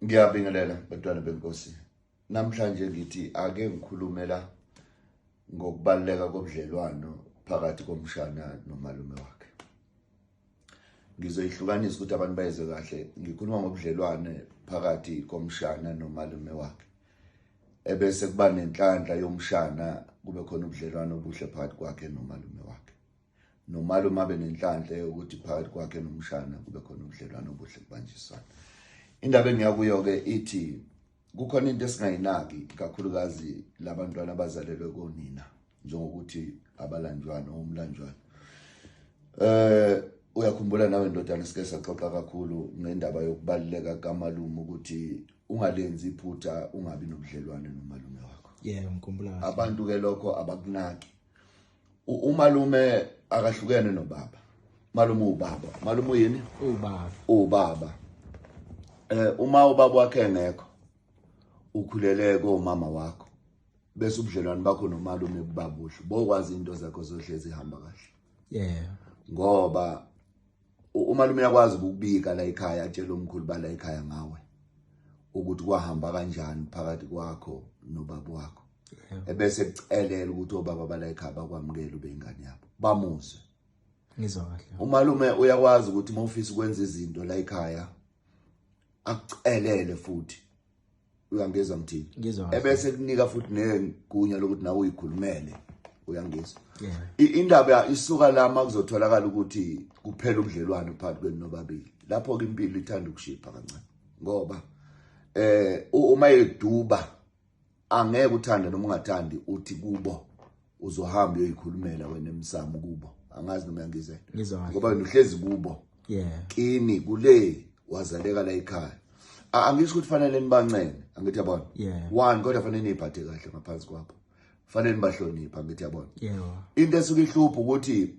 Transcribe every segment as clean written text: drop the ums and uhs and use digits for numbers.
Ngiyabingelela bantwana benkosi. Namhlanje ngithi ake ngikhulume la ngokubaleka kobudlelwano phakathi komshana nomalume wakhe. Ngizoyihlukanisa ukuthi abantu bayezwe kahle. Ngikhuluma ngobudlelwane phakathi komshana nomalume wakhe. Ebese kuba nenhlanhla yomshana kube khona ubudlelwano obuhle phakathi kwakhe nomalume wakhe. Nomalume abe nenhlanhla ukuthi phakathi kwakhe nomshana kube khona ubudlelwano obuhle kubanjiswana. Indaba engiyakuyo ke ithi kukhona into esingayinaki kakhulukazi labantwana abazalelwe konina njengokuthi abalanjwana umlanjwana. Uyakhumbula nawe ndodana sike saxoxa kakhulu ngendaba yokubaleka kaMalume ukuthi ungalenzi iphutha ungabi nobudlelwane nomalume wakho. Yeah, ngikhumbula. Abantu ke lokho abakunaki. Umalume akahlukene nobaba. Malume ubaba. Malume uyini? Ubaba. Ubaba. Uma ubaba wakhe engekho ukhulele komama wakho bese ubudlelwane bakho nomalume bubabuhle bokwazi into zakho zohlezi ihamba kahle. Yeah. Ngoba umalume yakwazi ukubika la ikhaya atshela umkhulu bala ikhaya ngawe ukuthi kwahamba kanjani phakathi kwakho nobaba wakho. Ebese kucelela ukuthi obaba bala ikhaya bakwamukela ube ingane yabo bamuzwe. Ngizwa kahle. Umalume uyakwazi ukuthi mawufisa ukwenza izinto la ikhaya akucelele futhi uyangizwa mthini. Ebese kunika futhi negunya lokuthi nawe uyikhulumele uyangizwa. Indaba isuka la makuzotholakala ukuthi kuphela ubudlelwano phakathi kwenu nobabili. Lapho ke impilo ithanda ukushipha kancane ngoba uma eduba angeke uthande noma ungathandi uthi kubo uzohamba uyoyikhulumela wena emsamo kubo. Angazi noma yangizwe ngoba wena uhlezi kubo. Kini kule wazaleka la ekhaya. Angisho ukuthi fanele nibancane angithi yabona. One kodwa fanele niphathe kahle ngaphansi kwapho. Fanele nibahlonipha angithi yabona. Into esuke ihlupha ukuthi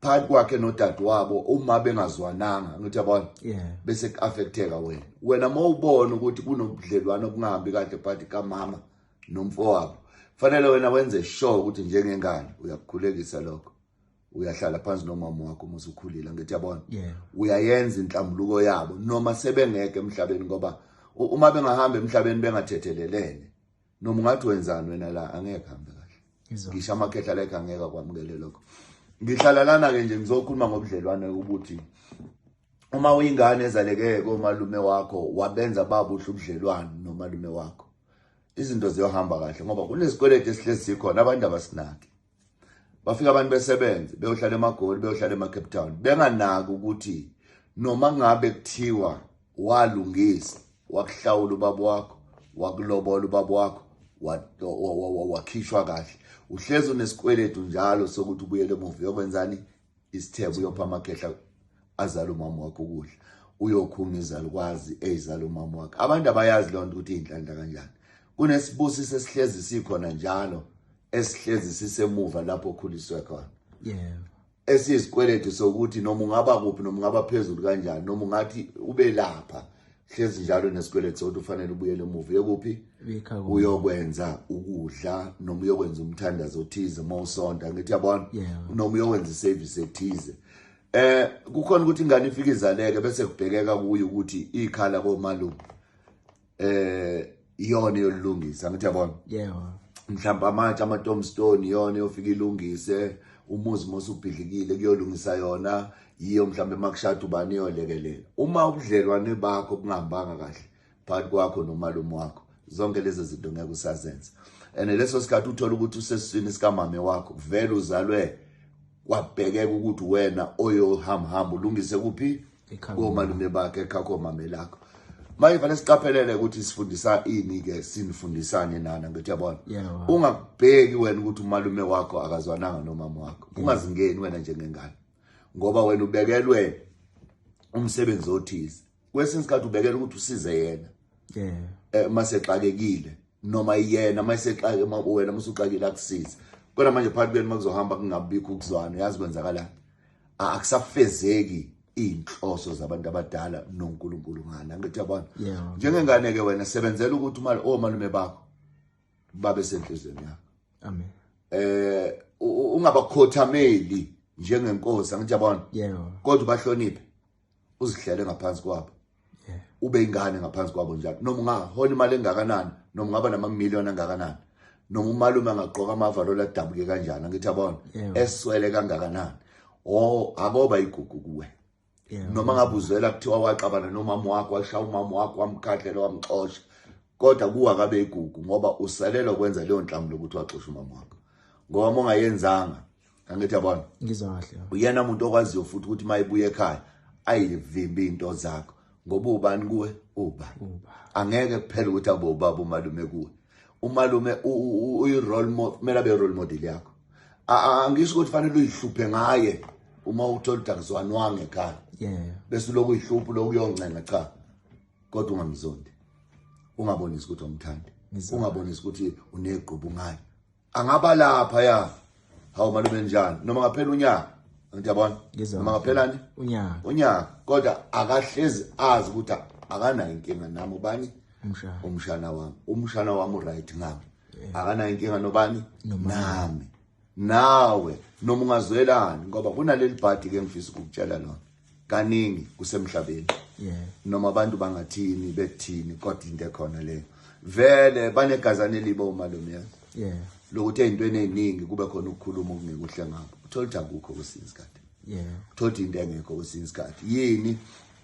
phakathi kwakhe nodade wabo uma bengazwananga angithi yabona. Bese kuaffecteka wena. Wena mawubona ukuthi kunobudlelwano obungahambi kahle phakathi kamama nomfowabo. Fanele wena wenze sure ukuthi njengengane uyakukhulekisa lokho. Uyahlala phansi nomama wakho uma usukhulile ngithi yabona. Uyayenza inhlambuluko yabo noma sebengeke emhlabeni ngoba uma bengahamba emhlabeni bengathethelelene noma ungathi wenzani wena la angeke hambe kahle. Ngisho amakhehla la ekhaya angeke kwamukele lokho. Ngihlala lana ke nje ngizokhuluma ngobudlelwane ukuthi uma uyingane ezaleke komalume wakho wabenza babuhle ubudlelwane nomalume wakho. Izinto ziyohamba kahle ngoba kunezikweleti esihlezi sikhona abantu abasinaki. Bafika abantu besebenze beyohlala eMagoli beyohlala eMacape Town benganaki ukuthi noma ngabe kuthiwa walungisa wakuhlawula ubaba wakho wakulobola ubaba wakho wakhishwa kahle uhlezi unesikweletu njalo sokuthi ubuyele emuva yokwenzani isithebo uyopha amakhehla azala umama wakho ukudla uyokhunga izalukwazi ezala umama wakho. Abantu abayazi lonto ukuthi inhlanhla kanjani. Kunesibusiso esihlezi sikhona njalo esihlezi sisemuva lapho okhuliswe khona. Esiyisikweletu sokuthi noma ungaba kuphi noma ungaba phezulu kanjani noma ungathi ube lapha hlezi njalo nesikweletu sokuthi ufanele ubuyele emuva yekuphi uyokwenza ukudla noma uyokwenza umthandazo othize mawusonta ngithi yabona noma uyokwenza iservice ethize. Kukhona ukuthi ingane ifike izaleke bese kubhekeka kuyo ukuthi ikhala komalume iyona yolungisa ngithi yabona. Mhlamba amatshe ama-tombstone yona yofika ilungise umuzi mosubhidlikile kuyolungisa yona yiyo mhlamba emakushada ubani yolekelela. Uma ubudlelwane bakho bungahambanga kahle phakathi kwakho nomalume wakho zonke lezi zinto ngeke usazenza. Leso sikhathi uthola ukuthi usesiswini sikamame wakho vele uzalwe kwabhekeka ukuthi wena oyohamba ulungise kuphi komalume bakhe ekhakho mame lakho. Manje fanele siqaphelele ukuthi sifundisa ini ke sinifundisane nana ngithi yabona. Ungakubheki wena ukuthi umalume wakho akazwananga nomama wakho. Ungazingeni wena njengengane. Ngoba wena ubekelwe umsebenzi othize. Kwesinye isikhathi ubekela ukuthi usize yena. Masexakekile noma yena masexake wena musuxakile akusize. Kodwa manje phakathi kwenu makuzohamba kungabikho ukuzwana yazi kwenzakala. Akusafezeki inhloso zabantu abadala noNkulunkulu ngana ngithi yabona. Njengengane ke wena sebenzela ukuthi omalume bakho babe senhlizweni yakho. Amen. Ungabakhothameli njengenkosi ngithi yabona. Kodwa ubahloniphe uzihlele ngaphansi kwabo. ube ingane ngaphansi kwabo njalo noma ungahola imali engakanani noma ungaba nama-million angakanani noma umalume angaqoka amavalo ladabuke kanjani ngithi yabona eswele kangakanani akoba igugu kuwe noma ngabe uzwela kuthiwa waxabana nomama wakho washaya umama wakho wamkhahlela wamxosha kodwa kuwa kabe igugu ngoba usalelwa kwenza leyo nhlamulo ukuthi waxosha umama wakho ngoba ungayenzanga angithi yabona ngizwa kahle uyena umuntu okwaziyo futhi ukuthi mayibuye ekhaya ayivimbe into zakho ngoba ubani kuwe uba angeke kuphela ukuthi abo baba umalume kuwe umalume uyi-role model kumele abe role model yakho angisho ukuthi fanele uyihluphe ngaye uma uthola ukuthi akuzwanwanga ekhaya bese lokhu uyihlupho lokhu uyoncenga cha kodwa ungamzondi ungabonisi ukuthi umthandi ungabonisi ukuthi uneqhubu ngayo angaba lapha ya hawu malume njani noma ngaphela unyaka ngithi yabona noma ngaphelani unyaka kodwa akahlezi azi ukuthi akanayo inkinga nami ubani umshana wami right ngami akanayo inkinga nobani nami nawe noma ungazwelani ngoba kunaleli bhadi ke ngifisa ukukutshela lona kaningi kusemhlabeni noma abantu bangathini bethini kodwa into ekhona leyo vele banegazane libo umalume lokuthi ezintweni eziningi kube khona ukukhuluma okungekuhle ngabo uthola ukuthi akukho kwesinye isikhathi uthola ukuthi into engekho kwesinye isikhathi yini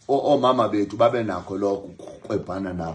omama bethu babe nakho lokho kwebhana nabo